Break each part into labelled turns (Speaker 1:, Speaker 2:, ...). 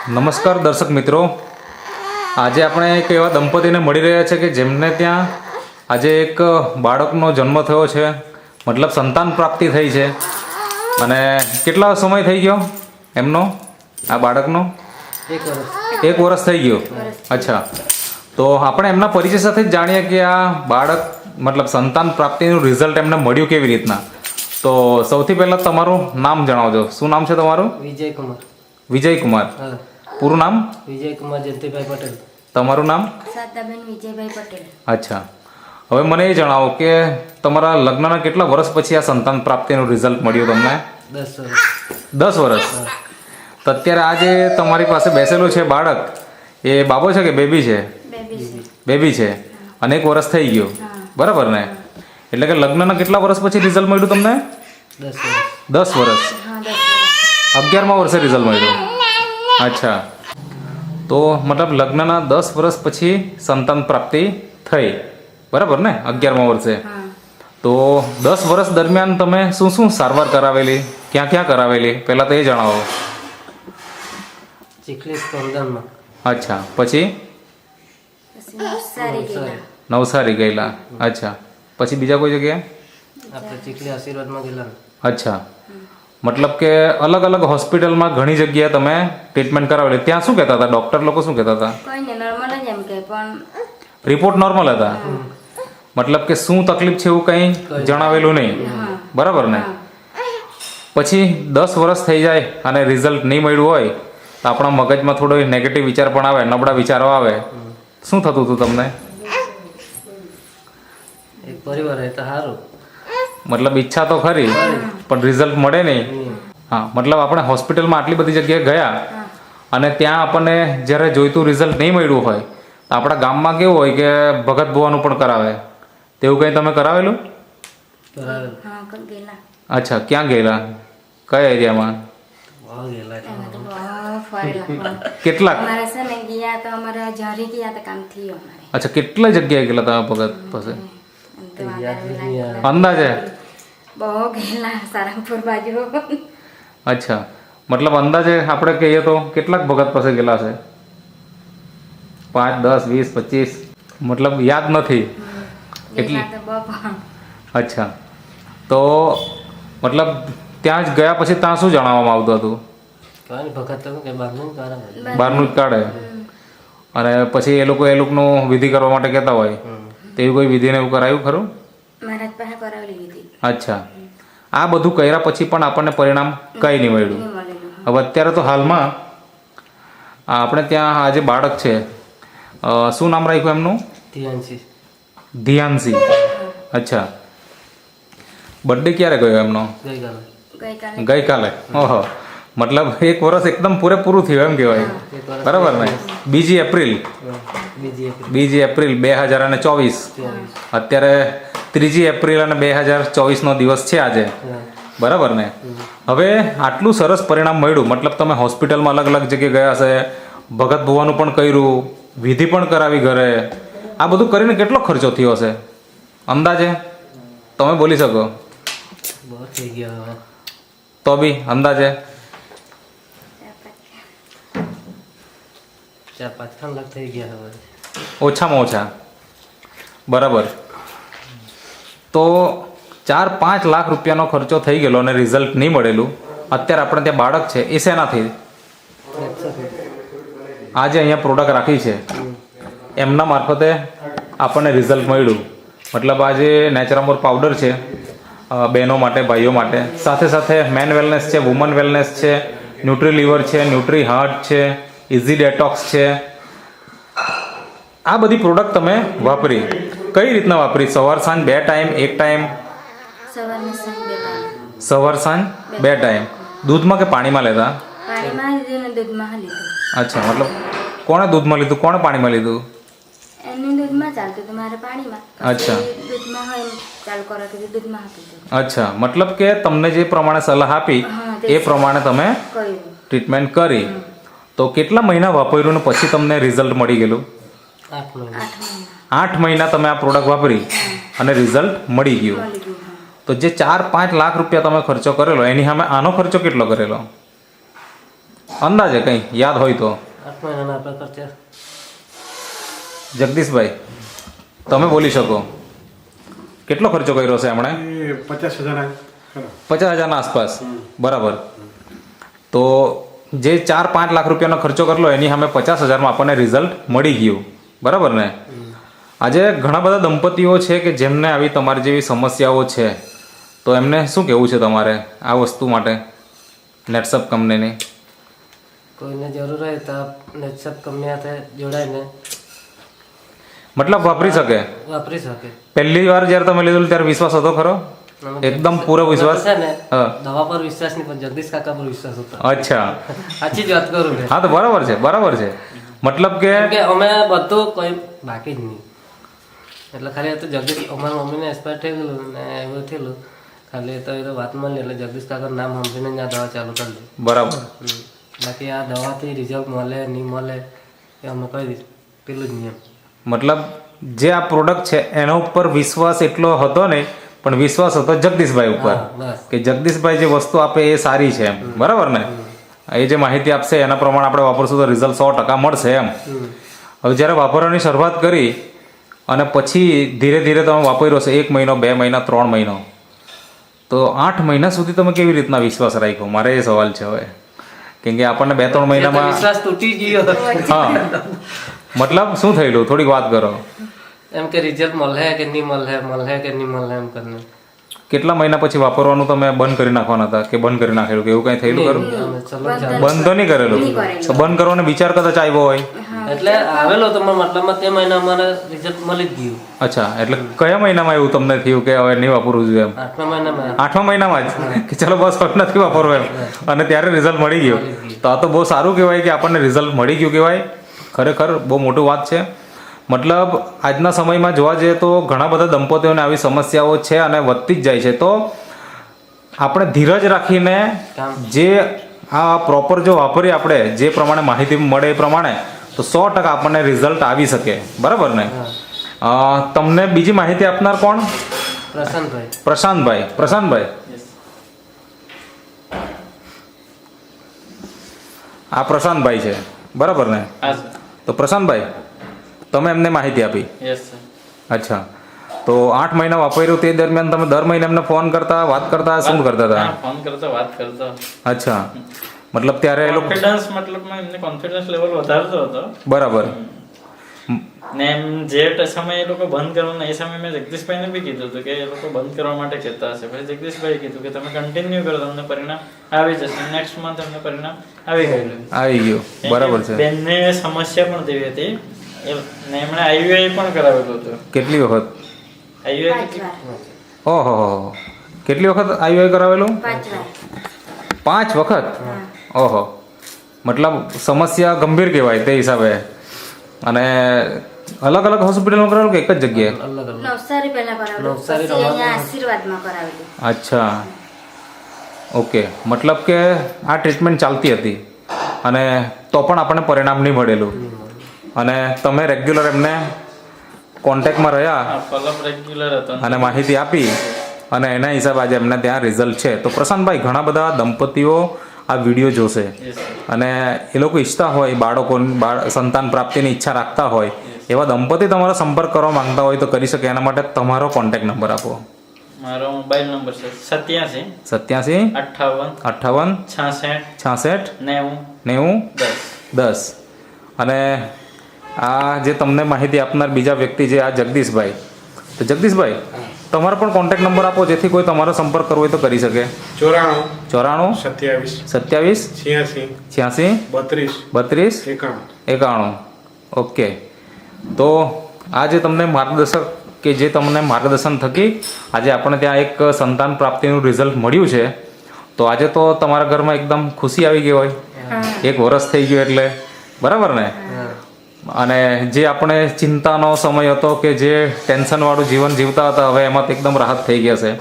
Speaker 1: નમસ્કાર દર્શક મિત્રો, આજે આપણે એક એવા દંપતીને મળી રહ્યા છે કે જેમને ત્યાં આજે એક બાળકનો જન્મ થયો છે, મતલબ સંતાન પ્રાપ્તિ થઈ છે. અને કેટલા સમય થઈ ગયો એમનો આ બાળકનો? 1 વર્ષ થઈ ગયો. અચ્છા, તો આપણે એમના પરિચય સાથે જ જાણીએ કે આ બાળક મતલબ સંતાન પ્રાપ્તિનું રિઝલ્ટ એમને મળ્યું કેવી રીતના. તો સૌથી પહેલાં તમારું નામ જણાવજો. શું નામ છે તમારું?
Speaker 2: વિજયકુમાર.
Speaker 1: વિજયકુમાર. પૂરું નામ?
Speaker 2: વિજયકુમાર જયંતિભાઈ પટેલ.
Speaker 1: તમારું નામ?
Speaker 3: સાદાબેન વિજયભાઈ પટેલ.
Speaker 1: અચ્છા, હવે મને એ જણાવો કે તમારા લગ્નના કેટલા વર્ષ પછી આ સંતાન પ્રાપ્તિનું રિઝલ્ટ મળ્યું તમને?
Speaker 2: 10 વર્ષ.
Speaker 1: 10 વર્ષ. તો અત્યારે આ જે તમારી પાસે બેસેલું છે બાળક, એ બાબો છે કે બેબી છે? બેબી છે. અને 1 વર્ષ થઈ ગયું, બરાબર ને? એટલે કે લગ્નના કેટલા વર્ષ પછી રિઝલ્ટ મળ્યું તમને? 10 વર્ષ. 11મા વર્ષે રિઝલ્ટ મળ્યું. અચ્છા, તો મતલબ લગ્નના 10 વર્ષ પછી સંતાન પ્રાપ્તિ થઈ, બરાબર ને? 11મા વર્ષે. તો 10 વર્ષ દરમિયાન તમે શું શું સારવાર કરાવેલી, ક્યાં ક્યાં કરાવેલી, પહેલાં તો એ જણાવો.
Speaker 2: ચીખલી સ્પંદનમાં.
Speaker 1: અચ્છા, પછી નવસારી ગયેલા. અચ્છા, પછી બીજા કોઈ જગ્યાએ?
Speaker 2: આપણે ચીખલી આશીર્વાદમાં ગયેલા.
Speaker 1: અચ્છા, મતલબ કે અલગ અલગ હોસ્પિટલમાં ઘણી જગ્યાએ તમે ટ્રીટમેન્ટ કરાવેલી. ત્યાં શું કહેતા હતા ડૉક્ટર લોકો? શું કહેતા હતા?
Speaker 3: કોઈ ને નોર્મલ જ એમ કે પણ
Speaker 1: રિપોર્ટ નોર્મલ હતા, મતલબ કે શું તકલીફ છે એવું કંઈ જણાવેલું નહીં, બરાબર ને? પછી 10 વર્ષ થઈ જાય અને રિઝલ્ટ નહીં મળ્યું હોય તો આપણા મગજમાં થોડો નેગેટિવ વિચાર પણ આવે, નબળા વિચારો આવે. શું થતું હતું તમને?
Speaker 2: એક પરિવાર રહે તો સારું.
Speaker 1: મતલબ ઈચ્છા તો ખરી પણ રિઝલ્ટ મળે નહીં. હા, મતલબ આપણે હોસ્પિટલમાં આટલી બધી જગ્યાએ ગયા અને ત્યાં આપણને જ્યારે જોઈતું રિઝલ્ટ નહીં મળ્યું હોય તો આપણા ગામમાં કેવું હોય કે ભગત ભુવાનું પણ કરાવે. તેવું કંઈ તમે કરાવેલું?
Speaker 2: કરાવેલ.
Speaker 3: હા ગયેલા.
Speaker 1: અચ્છા, ક્યાં ગયેલા? કયા એરિયામાં?
Speaker 3: ફરેલા.
Speaker 1: કેટલાક?
Speaker 3: અમારે છે ને ગયા તો અમારે જારી ગયા તો કામ થયું અમારે.
Speaker 1: અચ્છા, કેટલા જગ્યાએ ગયેલા તમે ભગત પાસે?
Speaker 3: એમ તો વાંધો
Speaker 1: અંદાજે?
Speaker 3: બહુ ગયેલા સારંગપુર બાજુ.
Speaker 1: અચ્છા, મતલબ અંદાજે આપણે કહીએ તો કેટલાક ભગત પાસે ગયેલા છે? 5, 10, 20, 25? મતલબ યાદ નથી એટલી?
Speaker 3: ગયેલા તો બહુ પણ.
Speaker 1: અચ્છા, તો મતલબ ત્યાં જ ગયા પછી ત્યાં શું જણાવવામાં આવતું હતું?
Speaker 2: કઈ ભગત તો કે બહારનું કરાવે.
Speaker 1: બહારનું જ કાઢે. અને પછી એ લોકોનું વિધિ કરવા માટે કહેતા હોય, તેવી કોઈ વિધિને એવું કરાયું ખરું?
Speaker 3: મહારાજ પાસે કરાવેલી હતી.
Speaker 1: અચ્છા, આ બધું કર્યા પછી પણ આપણને પરિણામ કંઈ નહીં મળ્યું.
Speaker 3: નહીં મળેલું.
Speaker 1: હવે અત્યારે તો હાલમાં આપણે ત્યાં આ જે બાળક છે, શું નામ રાખ્યું એમનું?
Speaker 2: ધ્યાનસી.
Speaker 1: ધ્યાનસી. અચ્છા, બર્થડે ક્યારે ગયો એમનો?
Speaker 2: ગઈકાલે.
Speaker 1: ગઈકાલે. ઓહો, મતલબ 1 વર્ષ એકદમ પૂરેપૂરું થયું એમ કહેવાય, બરાબર ને? 2 એપ્રિલ. 2 એપ્રિલ 2024. અત્યારે 3 એપ્રિલ અને 2024નો દિવસ છે આજે, બરાબર ને? હવે આટલું સરસ પરિણામ મળ્યું, મતલબ તમે હોસ્પિટલમાં અલગ અલગ જગ્યાએ ગયા હશે, ભગત ભુવાનું પણ કર્યું, વિધિ પણ કરાવી ઘરે. આ બધું કરીને કેટલો ખર્ચો થયો હશે અંદાજે? તમે બોલી શકો
Speaker 2: બહુ થઈ ગયા હવે.
Speaker 1: તો બી અંદાજે
Speaker 2: 4-5 લાખ થઈ ગયા હવે.
Speaker 1: ઓછામાં ઓછા, બરાબર? તો 4-5 લાખ રૂપિયાનો ખર્ચો થઈ ગયેલો અને રિઝલ્ટ નહીં મળેલું. અત્યારે આપણે ત્યાં બાળક છે, એ શેનાથી? આજે અહીંયા પ્રોડક્ટ રાખી છે એમના મારફતે આપણને રિઝલ્ટ મળ્યું. મતલબ આ જે નેચરામોર પાવડર છે બહેનો માટે, ભાઈઓ માટે, સાથે સાથે મેન વેલનેસ છે, વુમન વેલનેસ છે, ન્યુટ્રી લીવર છે, ન્યુટ્રી હાર્ટ છે, ઇઝી ડેટોક્સ છે. આ બધી પ્રોડક્ટ તમે વાપરી. કઈ રીતના વાપરી? સવાર સાંજ 2 ટાઈમ, 1 ટાઈમ?
Speaker 3: સવારને સાંજ 2 ટાઈમ.
Speaker 1: સવાર સાંજ 2 ટાઈમ. દૂધમાં કે પાણીમાં લેતા?
Speaker 3: પાણીમાં લીધું ને દૂધમાં લીધું.
Speaker 1: અચ્છા, મતલબ કોણે દૂધમાં લીધું, કોણે પાણીમાં લીધું?
Speaker 3: એની દૂધમાં ચાલતું હતું, મારે પાણીમાં.
Speaker 1: અચ્છા.
Speaker 3: પછી દૂધમાં હોય એમ ચાલુ કરો તો દૂધમાં આપી દીધું.
Speaker 1: અચ્છા, મતલબ કે તમને જે પ્રમાણે સલાહ આપી એ પ્રમાણે તમે
Speaker 3: કહ્યું.
Speaker 1: ટ્રીટમેન્ટ કરી. તો કેટલા મહિના વાપર્યું ને પછી તમને રિઝલ્ટ મળી ગયેલું?
Speaker 2: 8 મહિના.
Speaker 1: 8 મહિના તમે આ પ્રોડક્ટ વાપરી અને રિઝલ્ટ મળી ગયું.
Speaker 3: મળી ગયું. હા.
Speaker 1: તો જે 4-5 લાખ રૂપિયા તમે ખર્ચો કરેલો એની સામે આનો ખર્ચો કેટલો કરેલો? અંદાજે કંઈ યાદ હોય તો
Speaker 2: 8 મહિનાના આપણે ખર્ચા
Speaker 1: જગદીશભાઈ તમે બોલી શકો કેટલો ખર્ચો કર્યો છે હમણાં?
Speaker 4: એ 50,000
Speaker 1: 50,000 આસપાસ. બરાબર. તો જે 4-5 લાખ રૂપિયાનો ખર્ચો કરેલો એની સામે 50,000માં આપણને રિઝલ્ટ મળી ગયું. બરાબર ને? આજે ઘણા બધા દંપતીઓ છે કે જેમને આવી તમારી જેવી સમસ્યાઓ છે, તો એમને શું કહેવું છે તમારે આ વસ્તુ માટે નેટસપ કંપનીની?
Speaker 2: કોઈને જરૂર હોય તો નેટસપ કંપની સાથે જોડાઈને
Speaker 1: મતલબ વાપરી શકે.
Speaker 2: વાપરી શકે.
Speaker 1: પહેલી વાર જ્યારે તમે લીધું ત્યારે વિશ્વાસ હતો ખરો? એકદમ પૂરો વિશ્વાસ?
Speaker 2: છે ને
Speaker 1: હા.
Speaker 2: દવા પર વિશ્વાસ નહીં પણ જગદીશ કાકા પર વિશ્વાસ હતો.
Speaker 1: અચ્છા.
Speaker 2: સાચી જ વાત કરું ને.
Speaker 1: હા તો બરાબર છે, બરાબર છે. મતલબ કે
Speaker 2: કેમ કે અમે બધું કોઈ બાકી જ નહીં. એટલે ખાલી હતું જગદીશ, અમારા મમ્મીને એક્સપાયર થઈ ગયેલું ને એવું થયેલું, ખાલી તો એ તો વાત મળી એટલે જગદીશ કાકા નામ સાંભળીને જ આ દવા ચાલુ કરી દે.
Speaker 1: બરાબર.
Speaker 2: બાકી આ દવાથી રિઝલ્ટ મળે નહીં મળે એ અમે કહી દઈશું પેલું જ નિયમ.
Speaker 1: મતલબ જે આ પ્રોડક્ટ છે એના ઉપર વિશ્વાસ એટલો હતો નહીં, પણ વિશ્વાસ હતો જગદીશભાઈ ઉપર
Speaker 2: હા, બસ.
Speaker 1: કે જગદીશભાઈ જે વસ્તુ આપે એ સારી છે એમ. બરાબર ને? એ જે માહિતી આપશે એના પ્રમાણે આપણે વાપરશું તો રિઝલ્ટ 100% મળશે એમ. હવે જ્યારે વાપરવાની શરૂઆત કરી અને પછી ધીરે ધીરે તમે વાપર્યો છે 1 મહિનો, 2 મહિના, 3 મહિનો, તો 8 મહિના સુધી તમે કેવી રીતના વિશ્વાસ રાખ્યો? મારે એ સવાલ છે હવે. કેમ કે આપણને 2-3
Speaker 2: એ તો
Speaker 1: મહિનામાં
Speaker 2: વિશ્વાસ તૂટી ગયો.
Speaker 1: હા મતલબ શું થયેલું થોડીક વાત કરો.
Speaker 2: એમ કે રિઝલ્ટ મળે કે નહીં મળે કે નહીં મળે એમ કરીને.
Speaker 1: કેટલા મહિના પછી વાપરવાનું તમે બંધ કરી નાખવાના હતા કે બંધ કરી નાખેલું કે એવું કઈ થયેલું ખરું?
Speaker 2: અમે ચલો ચાલો.
Speaker 1: બંધ તો નહીં કરેલું. તો બંધ કરવાનો વિચાર કદાચ આવ્યો હોય.
Speaker 2: એટલે આવેલો તો મતલબમાં તે મહિના અમારે રિઝલ્ટ મળી જ ગયું.
Speaker 1: અચ્છા, એટલે કયા મહિનામાં એવું તમને થયું કે હવે નહીં વાપરવું જોઈએ એમ?
Speaker 2: 8મા મહિનામાં.
Speaker 1: 8મા મહિનામાં જ કે ચલો બસ હવે નથી વાપરવું એમ, અને ત્યારે રિઝલ્ટ મળી ગયું. તો આ તો બહુ સારું કહેવાય કે આપણને રિઝલ્ટ મળી ગયું કહેવાય. ખરેખર બહુ મોટું વાત છે. મતલબ આજના સમયમાં જોવા જઈએ તો ઘણા બધા દંપતીઓને આવી સમસ્યાઓ છે અને વધતી જ જાય છે. તો આપણે ધીરજ રાખીને જે આ પ્રોપર જો વાપરીએ આપણે જે પ્રમાણે માહિતી મળે એ પ્રમાણે, તો 100% આપણને રિઝલ્ટ આવી શકે. બરાબર ને? તમને બીજી માહિતી આપનાર કોણ?
Speaker 2: પ્રશાંતભાઈ.
Speaker 1: પ્રશાંતભાઈ. પ્રશાંતભાઈ, આ પ્રશાંતભાઈ છે. બરાબર ને? તો પ્રશાંતભાઈ તમે એમને માહિતી આપી. અચ્છા, તો 8 મહિના વાપર્યું તે દરમિયાન તમે દર મહિને એમને ફોન કરતા, વાત કરતા, શું કરતા હતા?
Speaker 5: ફોન કરતા, વાત કરતા.
Speaker 1: અચ્છા, મતલબ ત્યારે એ લોકો
Speaker 5: કોન્ફિડન્સ મતલબમાં એમને કોન્ફિડન્સ લેવલ વધારતો હતો.
Speaker 1: બરાબર.
Speaker 5: ને એમ જે સમય એ લોકો બંધ કરવાના એ સમયે મેં જગદીશભાઈને બી કીધું હતું કે એ લોકો બંધ કરવા માટે કહેતા હશે. પછી જગદીશભાઈએ કીધું કે તમે કન્ટિન્યુ કરો, તમને પરિણામ આવી જશે. નેક્સ્ટ મંથ તમને પરિણામ આવી ગયું.
Speaker 1: આવી ગયું. બરાબર છે.
Speaker 5: બેનને સમસ્યા પણ તેવી હતી ને એમણે આઈયુઆઈ પણ કરાવેલું હતું.
Speaker 1: કેટલી વખત?
Speaker 3: 5
Speaker 5: આઈયુઆઈ
Speaker 3: વાર.
Speaker 1: ઓહો, કેટલી વખત આઈયુઆઈ કરાવેલું?
Speaker 3: 5 વાર.
Speaker 1: 5 વખત? ઓહો, મતલબ સમસ્યા ગંભીર કહેવાય તે હિસાબે. અને અલગ અલગ હોસ્પિટલમાં કરાવેલું કે એક જ જગ્યાએ?
Speaker 2: અલગ અલગ.
Speaker 3: નવસારી પહેલા કરાવેલું,
Speaker 2: નવસારી
Speaker 3: પછી અહીંયા આશીર્વાદમાં કરાવેલું.
Speaker 1: અચ્છા, ઓકે. મતલબ કે આ ટ્રીટમેન્ટ ચાલતી હતી અને તો પણ આપણને પરિણામ નહીં મળેલું, અને તમે રેગ્યુલર એમને કોન્ટેક્ટમાં રહ્યા
Speaker 5: ફોલોઅપ રેગ્યુલર હતો.
Speaker 1: અને માહિતી આપી અને એના હિસાબે આજે એમને ત્યાં રિઝલ્ટ છે. તો પ્રશાંતભાઈ, ઘણા બધા દંપતીઓ આ વિડીયો જોશે અને એ લોકો ઈચ્છતા હોય સંતાન પ્રાપ્તિની ઈચ્છા રાખતા હોય, એવા દંપતી તમારો સંપર્ક કરવા માંગતા હોય તો કરી શકે. એના માટે તમારો કોન્ટેક્ટ નંબર આપો.
Speaker 5: મારો મોબાઈલ નંબર છે 87
Speaker 1: 87
Speaker 5: 58
Speaker 1: 58
Speaker 5: 66
Speaker 1: 66
Speaker 5: 90
Speaker 1: 90
Speaker 5: 10.
Speaker 1: 10. અને આ જે તમને માહિતી આપનાર બીજા વ્યક્તિ છે આ જગદીશભાઈ. તો જગદીશભાઈ, તમારો પણ કોન્ટેક્ટ નંબર આપો જેથી કોઈ તમારો સંપર્ક કરવો હોય તો કરી શકે.
Speaker 4: 94
Speaker 1: 27
Speaker 4: 27
Speaker 1: 86
Speaker 4: 86
Speaker 1: 32
Speaker 4: 32
Speaker 1: 91. ઓકે. તો આ જે તમને માર્ગદર્શક કે જે તમને માર્ગદર્શન થકી આજે આપણે ત્યાં એક સંતાન પ્રાપ્તિનું રિઝલ્ટ મળ્યું છે, તો આજે તો તમારા ઘરમાં એકદમ ખુશી આવી ગઈ હોય. 1 વર્ષ થઈ ગયું એટલે. બરાબર ને? અને જે આપણે ચિંતાનો સમય હતો કે જે ટેન્શનવાળું જીવન જીવતા હતા, હવે એમાં એકદમ રાહત થઈ ગયા છે.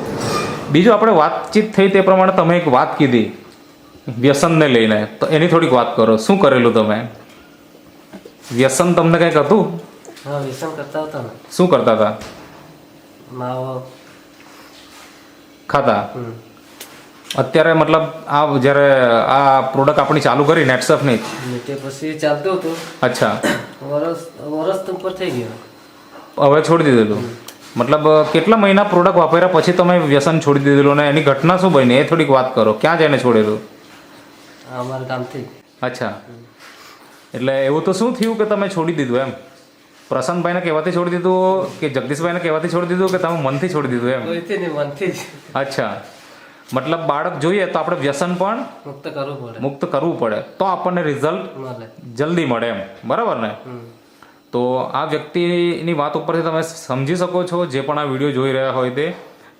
Speaker 1: બીજું આપણે વાતચીત થઈ તે પ્રમાણે તમે એક વાત કીધી વ્યસનને લઈને, તો એની થોડીક વાત કરો. શું કરેલું તમે? વ્યસન તમને કંઈક હતું?
Speaker 2: હા, વ્યસન કરતા હતા ને.
Speaker 1: શું કરતા હતા?
Speaker 2: માવો
Speaker 1: ખાતા? અત્યારે મતલબ આ જ્યારે આ પ્રોડક્ટ આપણી ચાલુ કરી નેટસફની,
Speaker 2: ને તે પછી ચાલતું હતું
Speaker 1: અચ્છા,
Speaker 2: વરસ તો ઉપર થઈ ગયો.
Speaker 1: હવે છોડી દીધેલું. મતલબ કેટલા મહિના પ્રોડક્ટ વાપર્યા પછી તમે વ્યસન છોડી દીધેલું ને એની ઘટના શું બની એ થોડીક વાત કરો. ક્યાં જઈને છોડેલું?
Speaker 2: આ અમારા ગામથી.
Speaker 1: અચ્છા, એટલે એવું તો શું થયું કે તમે છોડી દીધું એમ? પ્રશાંતભાઈને કહેવાથી છોડી દીધું કે જગદીશભાઈને કહેવાથી છોડી દીધું કે તમે મનથી છોડી દીધું એમ?
Speaker 2: કોઈથી નહીં, મનથી જ
Speaker 1: અચ્છા, મતલબ બાળક જોઈએ તો આપણે વ્યસન પણ
Speaker 2: મુક્ત કરવું પડે,
Speaker 1: મુક્ત કરવું પડે તો આપણને રિઝલ્ટ
Speaker 2: મળે.
Speaker 1: જલ્દી મળે એમ, બરાબર ને? તો આ વ્યક્તિની વાત ઉપરથી તમે સમજી શકો છો, જે પણ આ વિડીયો જોઈ રહ્યા હોય તે,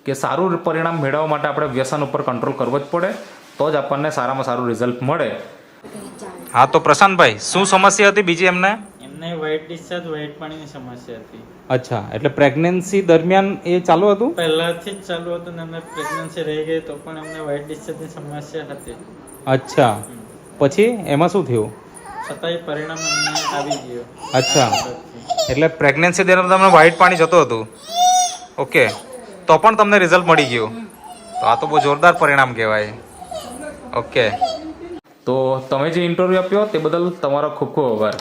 Speaker 1: કે સારું પરિણામ મેળવવા માટે આપણે વ્યસન ઉપર કંટ્રોલ કરવો જ પડે, તો જ આપણને સારામાં સારું રિઝલ્ટ મળે. હા, તો પ્રશાંતભાઈ શું સમસ્યા હતી બીજી એમને?
Speaker 5: એમને વ્હાઇટ ડિસ્ચાર્જ, વ્હાઇટ પાણીની સમસ્યા હતી.
Speaker 1: અચ્છા, એટલે પ્રેગ્નન્સી દરમિયાન એ ચાલુ હતું?
Speaker 5: પહેલાથી જ ચાલુ હતું ને એમને પ્રેગ્નન્સી રહી ગઈ તો પણ એમને વ્હાઇટ ડિસ્ચાર્જની સમસ્યા હતી.
Speaker 1: અચ્છા, પછી એમાં શું થયું?
Speaker 5: છતાંય પરિણામ એમને આવી ગયો.
Speaker 1: અચ્છા, એટલે પ્રેગ્નન્સી દરમિયાન તમને વ્હાઇટ પાણી જતું હતું? ઓકે, તો પણ તમને રિઝલ્ટ મળી ગયું? તો આ તો બહુ જોરદાર પરિણામ કહેવાય. ઓકે, તો તમે જે ઇન્ટરવ્યૂ આપ્યો તે બદલ તમારો ખૂબ ખૂબ આભાર.